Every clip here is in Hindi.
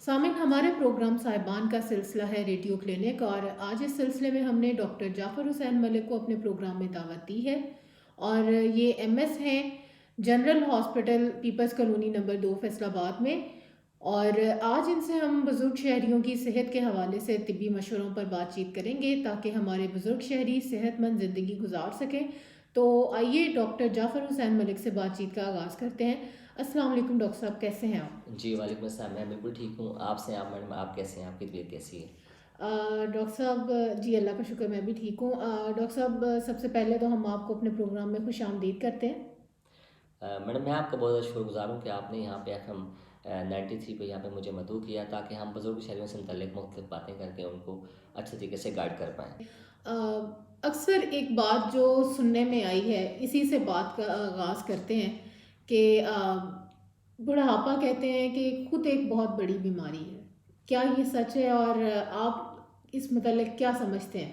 सामिन हमारे प्रोग्राम साहिबान का सिलसिला है रेडियो क्लिनिक और आज इस सिलसिले में हमने डॉक्टर जाफ़र हुसैन मलिक को अपने प्रोग्राम में दावत दी है। और ये एमएस हैं general hospital peoples colony number 2 Faisalabad में। और आज इनसे हम बुज़ुर्ग शहरियों की सेहत के हवाले से तिब्बी मशवरों पर बातचीत करेंगे ताकि हमारे बुज़ुर्ग शहरी सेहतमंद ज़िंदगी गुजार सकें। तो आइए डॉक्टर जाफ़र हुसैन मलिक से बातचीत का आगाज़ करते हैं। अस्सलाम वालेकुम डॉक्टर साहब, कैसे हैं आप? जी, वालेकुम अस्सलाम। मैं बिल्कुल ठीक हूँ। आपसे आप मैडम आप कैसे हैं? आपकी तबीयत कैसी है? डॉक्टर साहब, जी अल्लाह का शुक्र मैं भी ठीक हूँ। डॉक्टर साहब, सबसे पहले तो हम आपको अपने प्रोग्राम में खुशामदीद करते हैं। मैडम मैं आपका बहुत ज़्यादा शुक्रगुज़ार हूँ कि आपने यहाँ पे एफ़एम 93 पे यहाँ पे मुझे मदऊ किया ताकि हम बुज़ुर्ग शहरियों से मुतल्लिक़ मुख्तलिफ़ बातें करके उनको अच्छे तरीके से गाइड कर पाएँ। अ, अक्सर एक बात जो सुनने में आई है, इसी से बात का आगाज़ करते हैं कि बुढ़ापा कहते हैं कि खुद एक बहुत बड़ी बीमारी है। क्या ये सच है और आप इस मतलब क्या समझते हैं?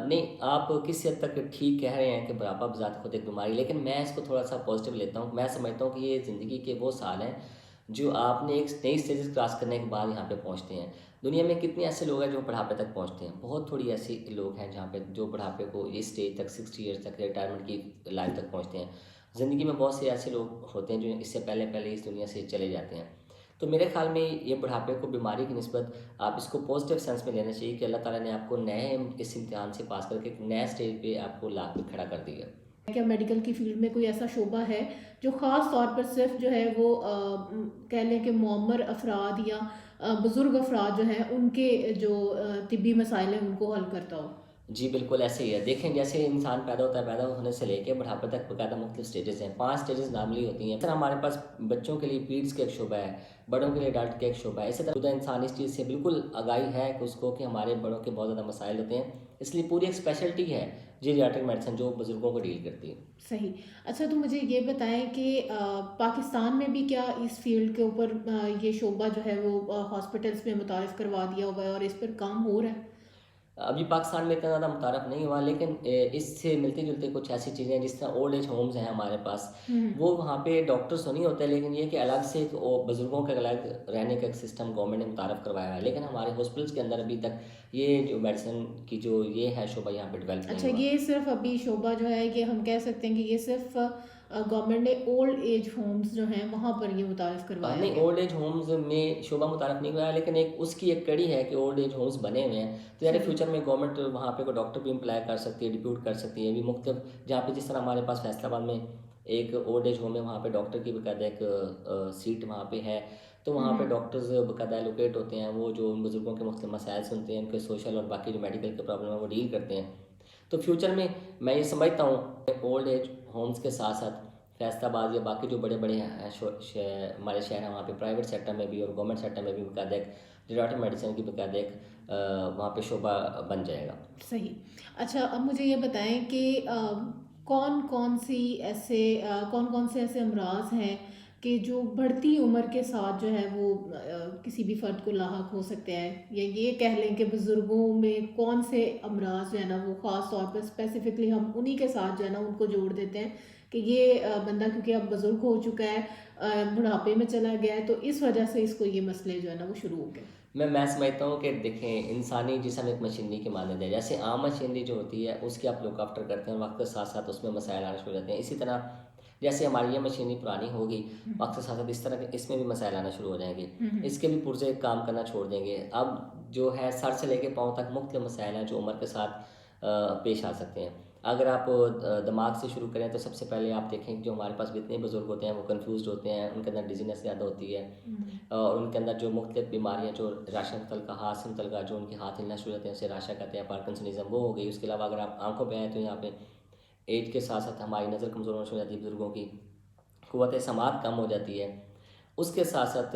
नहीं, आप किस हद तक ठीक कह रहे हैं कि बुढ़ापा बज़ात खुद एक बीमारी है, लेकिन मैं इसको थोड़ा-सा पॉज़िटिव लेता हूँ। मैं समझता हूँ कि ये ज़िंदगी के वो साल हैं, जो आपने एक नई स्टेजेस क्रॉस करने के बाद यहाँ पे पहुँचते हैं। दुनिया में कितने ऐसे लोग हैं जो बुढ़ापे तक पहुँचते हैं? बहुत थोड़ी ऐसे लोग हैं जहाँ पे जो बुढ़ापे को इस स्टेज तक 60 ईयर्स तक रिटायरमेंट की लाइफ़ तक पहुँचते हैं। ज़िंदगी में बहुत से ऐसे लोग होते हैं जो इससे पहले-पहले इस दुनिया से चले जाते हैं। तो मेरे ख़्याल में ये बुढ़ापे को बीमारी की निस्बत आप इसको पॉजिटिव सेंस में लेना चाहिए कि अल्लाह ताला ने आपको नए इस इम्तिहान से पास करके एक नए स्टेज पे आपको ला के खड़ा कर दिया। क्या मेडिकल की फील्ड में कोई ऐसा शोबा है जो ख़ास तौर पर सिर्फ जो है वो कह लें कि मुअम्मर अफराद या बुज़ुर्ग अफराद जो हैं उनके जो तिब्बी मसाइल हैं उनको हल करता हो? जी, बिल्कुल ऐसे ही है। देखें जैसे इंसान पैदा होता है, पैदा होने से लेके बुढ़ापे तक बाकायदा मुख्तलिफ स्टेजेज़ हैं। 5 स्टेजेज़ नॉर्मली होती हैं। फिर हमारे पास बच्चों के लिए पीड्स का एक शोबा है, बड़ों के लिए अडल्ट का एक शोबा है। इसी तरह खुदा इंसान इस चीज़ से बिल्कुल आगाही है कि उसको कि हमारे बड़ों के बहुत ज़्यादा मसाइल होते हैं। इसलिए पूरी एक स्पेशलिटी है जीरियाट्रिक मेडिसिन जो बुज़ुर्गों को डील करती है। सही। अच्छा, तो मुझे ये बताएँ कि पाकिस्तान में भी क्या इस फ़ील्ड के ऊपर ये शोबा जो है वो हॉस्पिटल्स में मुतारिफ़ करवा दिया हुआ है और इस पर काम हो रहा है? अभी पाकिस्तान में इतना ज़्यादा मुतारफ़ नहीं हुआ, लेकिन इससे मिलती-जुलती कुछ ऐसी चीज़ें हैं जिस तरह ओल्ड एज होम्स हैं हमारे पास, हुँ, हुँ। वो वहाँ पे डॉक्टर्स तो नहीं होते, लेकिन ये कि अलग से एक बुज़ुर्गों का अलग रहने का एक सिस्टम गवर्नमेंट ने मुतारफ़ करवाया है। लेकिन हमारे हॉस्पिटल्स के अंदर अभी तक ये जो मेडिसिन की जो ये है शोबा यहाँ पे डेवलप नहीं अच्छा, हुआ। ये सिर्फ़ अभी शोबा जो है कि हम कह सकते हैं कि ये सिर्फ़ गवर्नमेंट ने ओल्ड एज होम्स जो हैं वहाँ पर ये मुतारिफ़ करवाया नहीं, गया है। ओल्ड एज होम्स में शोबा मुतारफ़ नहीं हुआ है, लेकिन एक उसकी एक कड़ी है कि ओल्ड एज होम्स बने हुए हैं। तो यानी सही। फ्यूचर में गवर्नमेंट वहाँ पे कोई डॉक्टर भी एम्प्लॉय कर सकती है, डिप्यूट कर सकती है। अभी मुख्तलिफ जहाँ पे जिस तरह हमारे पास फैसलाबाद में एक ओल्ड एज होम है, वहाँ पे डॉक्टर की बाकायदा एक सीट वहाँ पे है। तो हुँ, वहाँ पे हुँ। डॉक्टर्स बाकायदा एलोकेट होते हैं, वो जो उन बुज़ुर्गों के मुख्तलिफ मसाइल सुनते हैं, उनके सोशल और बाकी जो मेडिकल के प्रॉब्लम है वो डील करते हैं। तो फ्यूचर में मैं ये समझता हूँ ओल्ड एज होम्स के साथ-साथ फैसलाबाद या बाकी जो बड़े-बड़े हैं हमारे शहर हैं, वहाँ पे प्राइवेट सेक्टर में भी और गवर्नमेंट सेक्टर में भी बाकायदा एक जेरियाट्रिक मेडिसिन की बाकायदा एक वहाँ पे शोबा बन जाएगा। सही। अच्छा, अब मुझे ये बताएँ कि कौन-कौन से ऐसे अमराज़ हैं कि जो बढ़ती उम्र के साथ जो है वो किसी भी फ़र्द को लाहक हो सकते हैं? या ये कह लें कि बुज़ुर्गों में कौन से अमराज़ जो है ना वो ख़ास तौर पर स्पेसिफ़िकली हम उन्हीं के साथ जो है ना उनको जोड़ देते हैं कि ये बंदा क्योंकि अब बुज़ुर्ग हो चुका है, बुढ़ापे में चला गया है, तो इस वजह से इसको ये मसले जो है ना वो शुरू हो गए। मैं समझता हूँ कि देखें इंसानी जिस्म एक मशीनरी की मानद है। जैसे आम मशीनरी जो होती है उसकी आप लुक आफ्टर करते हैं, वक़्त के साथ-साथ उसमें मसाइल आना शुरू हो जाते हैं। इसी तरह जैसे हमारी ये मशीनरी पुरानी होगी, हुँ, वक़्त के साथ-साथ इस तरह के इसमें भी मसाइल आना शुरू हो जाएँगे। हुँ, हुँ। इसके भी पुर्ज़े काम करना छोड़ देंगे। अब जो है सर से लेके पाँव तक मुख्तलिफ मसाइल हैं जो उम्र के साथ पेश आ सकते हैं। अगर आप दिमाग से शुरू करें तो सबसे पहले आप देखें जो हमारे पास जितने बुज़ुर्ग होते हैं वो कन्फ्यूज़्ड होते हैं, उनके अंदर डिज़ीनेस ज़्यादा होती है। हुँ, और उनके अंदर जो मुख्तलिफ बीमारियाँ जो राशा मुतल्लिका हाथ से मुतल्लिका जो उनके हाथ हिलना शुरू हो जाते हैं उसे राशा कहते हैं, पार्किंसनिज़्म वो हो गई। उसके अलावा अगर आप आँखों पे आएँ तो यहाँ पे एज के साथ-साथ हमारी नज़र कमज़ोर होना शुरू हो जाती है बुज़ुर्गों की, क़ुव्वत समात कम हो जाती है। उसके साथ-साथ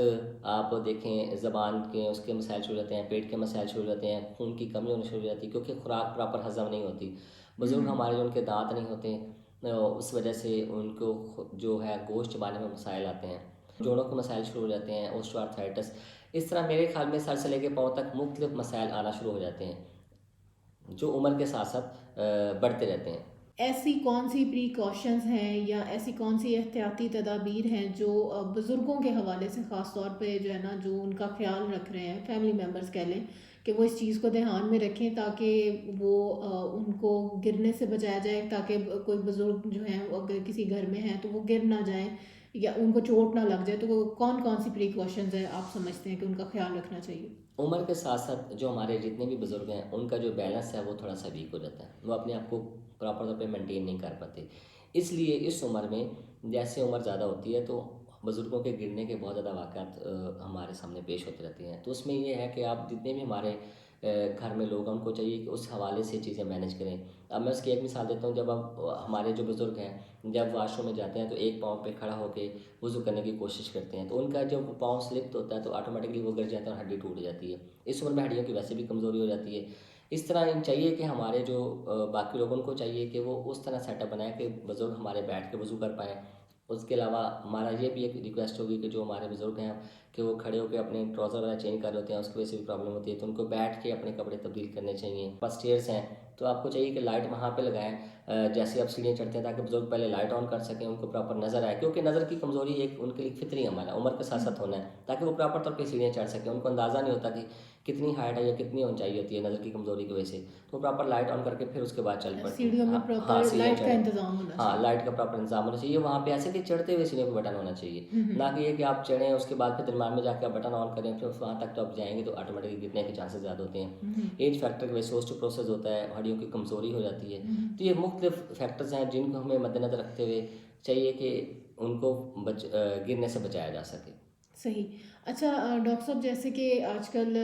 आप देखें ज़बान के उसके मसाइल शुरू हो जाते हैं, पेट के मसाइल शुरू हो जाते हैं, खून की कमी होनी शुरू हो जाती है क्योंकि खुराक प्रॉपर हज़म नहीं होती। हुँ, बुज़ुर्ग हुँ। हमारे जो उनके दाँत नहीं होते उस वजह से उनको जो है गोश्त चबाने में मसाइल आते हैं। जोड़ों के मसाइल शुरू हो जाते हैं, ओस्टियोआर्थराइटिस। इस तरह मेरे ख़्याल में सर से लेके पाँव तक मुख्तलिफ मसाइल आना शुरू हो जाते हैं, जो उम्र के साथ-साथ बढ़ते रहते हैं। ऐसी कौन सी प्रिकॉशंस हैं या ऐसी कौन सी एहतियाती तदाबीर हैं जो बुज़ुर्गों के हवाले से ख़ास तौर पे जो है ना, जो उनका ख्याल रख रहे हैं, फैमिली मेम्बर्स कह लें, कि वो इस चीज़ को ध्यान में रखें ताकि वो उनको गिरने से बचाया जाए, ताकि कोई बुज़ुर्ग जो हैं वो अगर किसी घर में हैं तो वो गिर ना जाएं या उनको चोट ना लग जाए, तो वो कौन कौन सी प्रिकॉशंस हैं आप समझते हैं कि उनका ख्याल रखना चाहिए? उम्र के साथ साथ जो हमारे जितने भी बुज़ुर्ग हैं उनका जो बैलेंस है वो थोड़ा सा वीक हो जाता है, वो अपने आप को प्रॉपर तौर पे मेंटेन नहीं कर पाते। इसलिए इस उम्र में जैसे उम्र ज़्यादा होती है तो बुज़ुर्गों के गिरने के बहुत ज़्यादा वाक़यात हमारे सामने पेश होते रहते हैं। तो उसमें ये है कि आप जितने भी हमारे घर में लोग हैं उनको चाहिए कि उस हवाले से चीज़ें मैनेज करें। अब मैं उसकी एक मिसाल देता हूँ, जब अब हमारे जो बुज़ुर्ग हैं जब वॉशरूम में जाते हैं तो एक पाँव पे खड़ा होके वज़ू करने की कोशिश करते हैं, तो उनका जब पाँव स्लिप होता है तो ऑटोमेटिकली वो गिर जाता है और हड्डी टूट जाती है। इस उम्र में हड्डियों की वैसे भी कमज़ोरी हो जाती है। इस तरह इन चाहिए कि हमारे जो बाकी लोगों को चाहिए कि वो उस तरह सेटअप बनाएँ कि बुज़ुर्ग हमारे बैठ के वज़ू कर पाएँ। उसके अलावा हमारा ये भी एक रिक्वेस्ट होगी कि जो हमारे बुज़ुर्ग हैं कि वो खड़े होकर अपने ट्राउज़र वगैरह चेंज कर लेते हैं, उसकी वजह से भी प्रॉब्लम होती है, तो उनको बैठ के अपने कपड़े तब्दील करने चाहिए। बस स्टेयर्स हैं तो आपको चाहिए कि लाइट वहाँ पे लगाएं जैसे आप सीढ़ियाँ चढ़ते हैं, ताकि बुजुर्ग पहले लाइट ऑन कर सकें, उनको प्रॉपर नज़र आए, क्योंकि नज़र की कमज़ोरी एक उनके लिए फितरी हमारा उम्र के साथ हम्म। साथ होना है, ताकि वो प्रॉपर तौर पे सीढ़ियाँ चढ़ सकें। उनको अंदाज़ा नहीं होता कि कितनी हाइट है या कितनी ऊंचाई होती है नज़र की कमज़ोरी की वजह से, तो प्रॉपर लाइट ऑन करके फिर उसके बाद चल पड़ते हैं। सीढ़ियों में हाँ हाँ, प्रॉपर सीढ़ियाँ लाइट का चढ़ें। इंतज़ाम होना हाँ, चाहिए। लाइट का प्रॉपर इंतजाम होना चाहिए वहाँ पे, ऐसे कि चढ़ते हुए सीढ़ियों पे बटन होना चाहिए, ना हम्म। कि ये कि आप चढ़ें उसके बाद फिर दरम्यान में जाके आप बटन ऑन करें, फिर वहाँ तक तो आप जाएंगे तो ऑटोमेटिकली गिरने के चांसेस ज़्यादा होते हैं। हम्म। एज फैक्टर की वजह से ऑस्टियोपोरोसिस होता है, हड्डियों की कमज़ोरी हो जाती है। हम्म। तो ये मुख्तलिफ फैक्टर्स हैं जिनको हमें मद्देनज़र रखते हुए चाहिए कि उनको गिरने से बचाया जा सके। सही। अच्छा डॉक्टर साहब, जैसे कि आजकल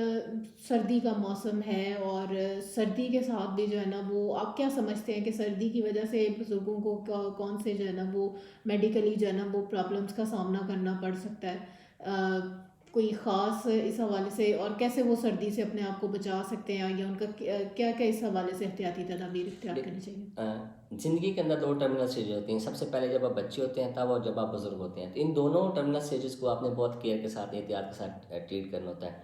सर्दी का मौसम है और सर्दी के साथ भी जो है ना, वो आप क्या समझते हैं कि सर्दी की वजह से बुज़ुर्गों को कौन से जो है ना वो मेडिकली जो है ना वो प्रॉब्लम्स का सामना करना पड़ सकता है? कोई ख़ास इस हवाले से, और कैसे वो सर्दी से अपने आप को बचा सकते हैं, या उनका क्या क्या इस हवाले से एहतियाती तदाबीर इख्तियार करनी चाहिए? ज़िंदगी के अंदर दो टर्मिनल स्टेज होती हैं, सबसे पहले जब आप बच्चे होते हैं तब, और जब आप बुज़ुर्ग होते हैं, तो इन दोनों टर्मिनल स्टेजेस को आपने बहुत केयर के साथ, एहतियात के साथ ट्रीट करना होता है।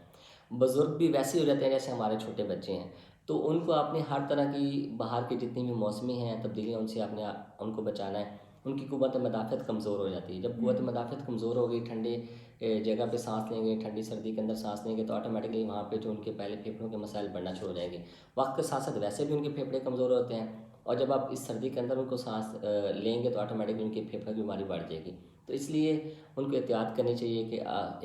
बुज़ुर्ग भी वैसे ही हो जाते हैं जैसे हमारे छोटे बच्चे हैं, तो उनको आपने हर तरह की बाहर की जितनी भी मौसमी हैं तब्दीलियाँ, उनसे आपने उनको बचाना है। उनकी कुव्वत मदाफ़त कमज़ोर हो जाती है, जब कुव्वत हम्म। मदाफ़त कमज़ोर होगी, ठंडे जगह पे सांस लेंगे, ठंडी सर्दी के अंदर सांस लेंगे, तो ऑटोमेटिकली वहाँ पे जो उनके पहले फेफड़ों के मसाइल बढ़ना शुरू हो जाएंगे। वक्त के साथ साथ वैसे भी उनके फेफड़े कमज़ोर होते हैं, और जब आप इस सर्दी के अंदर उनको सांस लेंगे तो ऑटोमेटिकली उनके फेफड़ों की बीमारी बढ़ जाएगी। तो इसलिए उनको एहतियात करनी चाहिए कि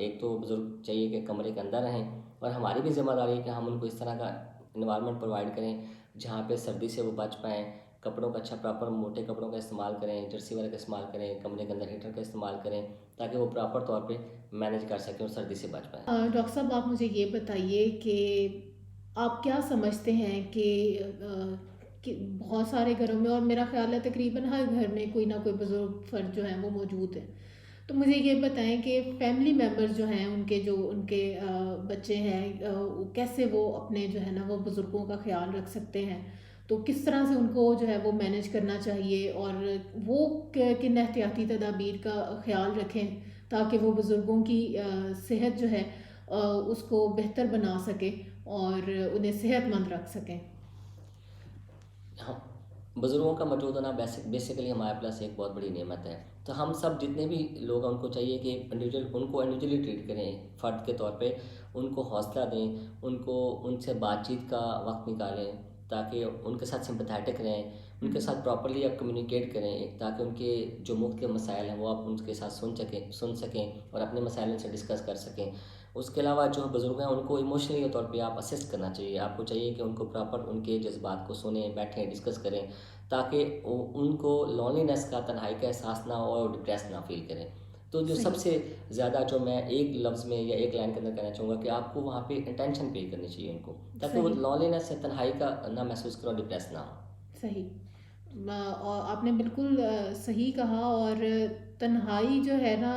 एक तो बुज़ुर्ग चाहिए कि कमरे के अंदर रहें, और हमारी भी ज़िम्मेदारी है कि हम उनको इस तरह का इन्वायरमेंट प्रोवाइड करें जहाँ पे सर्दी से वो बच पाएँ। कपड़ों का अच्छा प्रॉपर मोटे कपड़ों का इस्तेमाल करें, जर्सी वगैरह का इस्तेमाल करें, कमरे के अंदर हीटर का इस्तेमाल करें, ताकि वो प्रॉपर तौर पे मैनेज कर सकें और सर्दी से बच पाएँ। डॉक्टर साहब, आप मुझे ये बताइए कि आप क्या समझते हैं कि बहुत सारे घरों में, और मेरा ख्याल है तकरीबन हर घर में कोई ना कोई बुज़ुर्ग फ़र्द जो हैं वो मौजूद है, तो मुझे ये बताएं कि फैमिली मेम्बर्स जो हैं उनके जो उनके बच्चे हैं, कैसे वो अपने जो है ना वो बुज़ुर्गों का ख्याल रख सकते हैं, तो किस तरह से उनको जो है वो मैनेज करना चाहिए, और वो किन एहतियाती तदाबीर का ख्याल रखें ताकि वो बुज़ुर्गों की सेहत जो है उसको बेहतर बना सके और उन्हें सेहतमंद रख सकें। हाँ, बुज़ुर्गों का मौजूद होना बेसिकली हमारे पास एक बहुत बड़ी नेमत है। तो हम सब जितने भी लोग हैं उनको चाहिए कि उनको इंडिविजुअली ट्रीट करें, फ़र्द के तौर पे उनको हौसला दें, उनको उनसे बातचीत का वक्त निकालें, ताकि उनके साथ सिंपैथेटिक रहें, उनके हम्म। साथ प्रॉपर्ली आप कम्युनिकेट करें, ताकि उनके जो मुख्य मसाइल हैं वो आप उनके साथ सुन सकें और अपने मसाइल उनसे डिस्कस कर सकें। उसके अलावा जो बुज़ुर्ग हैं उनको इमोशनली तौर पे आप असिस्ट करना चाहिए। आपको चाहिए कि उनको प्रॉपर उनके जज़्बात को सुनें, बैठें, डिस्कस करें, ताकि उनको लॉनलीनेस का, तन्हाई का एहसास ना हो और डिप्रेस ना फ़ील करें। तो जो सही। सबसे ज़्यादा जो मैं एक लफ्ज़ में या एक लाइन के अंदर कहना चाहूँगा कि आपको वहाँ पे अटेंशन पे करनी चाहिए उनको, ताकि वो सही। लॉनलीनेस या तन्हाई का ना महसूस करें और डिप्रेस ना हो। सही। और आपने बिल्कुल सही कहा। और तन्हाई जो है ना,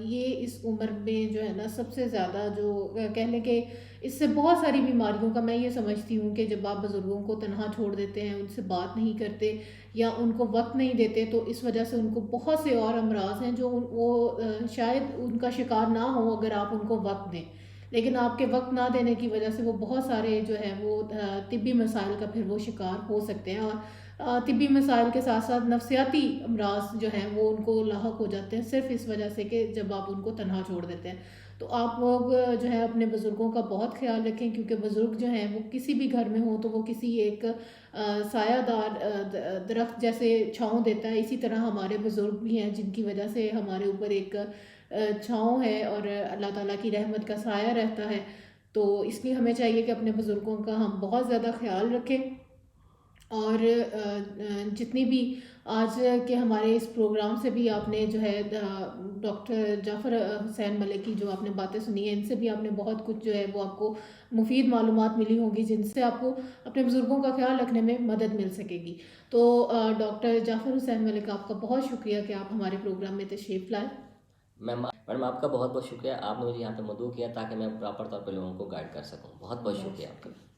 ये इस उम्र में जो है ना सबसे ज़्यादा जो कह लें कि इससे बहुत सारी बीमारियों का मैं ये समझती हूँ कि जब आप बुज़ुर्गों को तन्हा छोड़ देते हैं, उनसे बात नहीं करते या उनको वक्त नहीं देते, तो इस वजह से उनको बहुत से और अमराज हैं जो वो शायद उनका शिकार ना हो अगर आप उनको वक्त दें। लेकिन आपके वक़्त ना देने की वजह से वो बहुत सारे जो है वो तिब्बी मसाइल का फिर वो शिकार हो सकते हैं, और तिब्बी मसाइल के साथ-साथ नफ़सियाती अमराज़ जो हैं वो उनको लाहक हो जाते हैं, सिर्फ़ इस वजह से कि जब आप उनको तन्हा छोड़ देते हैं। तो आप लोग जो है अपने बुज़ुर्गों का बहुत ख़्याल रखें, क्योंकि बुज़ुर्ग जो हैं वो किसी भी घर में हों तो वो किसी एक सायादार दरख्त जैसे छाँव देता है, इसी तरह हमारे बुज़ुर्ग भी हैं जिनकी वजह से हमारे ऊपर एक छाँव है और अल्लाह ताला की रहमत का साया रहता है। तो इसलिए हमें चाहिए कि अपने बुज़ुर्गों का हम बहुत ज़्यादा ख़्याल रखें, और जितनी भी आज के हमारे इस प्रोग्राम से भी आपने जो है डॉक्टर जाफ़र हुसैन मलिक की जो आपने बातें सुनी हैं, इनसे भी आपने बहुत कुछ जो है वो आपको मुफ़ीद मालूमात मिली होंगी, जिनसे आपको अपने बुज़ुर्गों का ख़्याल रखने में मदद मिल सकेगी। तो डॉक्टर जाफ़र हुसैन मलिक, आपका बहुत शुक्रिया कि आप हमारे प्रोग्राम में तशरीफ़ लाए। मैडम आपका बहुत बहुत शुक्रिया, आपने मुझे यहाँ पे मदऊ किया ताकि मैं प्रॉपर तौर पे लोगों को गाइड कर सकूँ। बहुत बहुत बहुत शुक्रिया आपका। शुक्रिया।